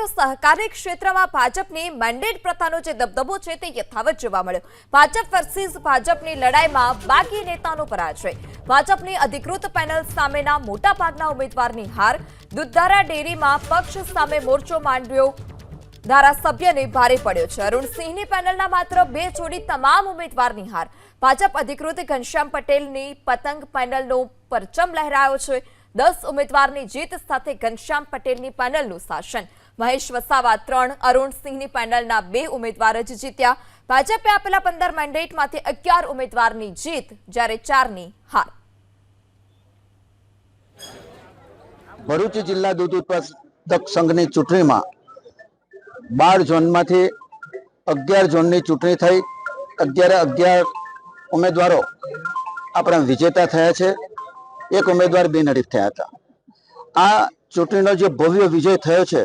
તો સહકારી ક્ષેત્રમાં ભાજપની મેન્ડેટ પ્રથાનો જે દબદબો છે તે યથાવત જોવા મળ્યો। ભાજપ વર્સિસ ભાજપની લડાઈમાં બાકી નેતાનો પરાજય। ભાજપની અધિકૃત પેનલ સામેના મોટાભાગના ઉમેદવારની હાર। દૂધધારા ડેરીમાં પક્ષ સામે મોરચો માંડ્યો ધારાસભ્યને ભારે પડ્યો છે। અરુણ સિંહની પેનલના માત્ર 2 જોડી તમામ ઉમેદવારની હાર। ભાજપ અધિકૃત ઘનશ્યામ પટેલની પતંગ પેનલનો પરચમ લહેરાયો છે। 10 ઉમેદવારની જીત સાથે ઘનશ્યામ પટેલની પેનલનું શાસન। મહેશ વસાવા 3, અરુણ સિંહની પેનલના 2 ઉમેદવાર જ જીત્યા। ભાજપે આપેલા 15 મેન્ડેટમાંથી 11 ઉમેદવારની જીત જ્યારે 4ની હાર। ભરૂચ જિલ્લા દૂધ ઉત્પાદક સંઘની ચૂંટણીમાં 12 ઝોનમાંથી 11 ઝોનની ચૂંટણી થઈ। 11 ઉમેદવારો આપણા વિજેતા થયા છે। એક ઉમેદવાર બિનહરીફ થયા હતા। આ ચૂંટણીનો જે ભવ્ય વિજય થયો છે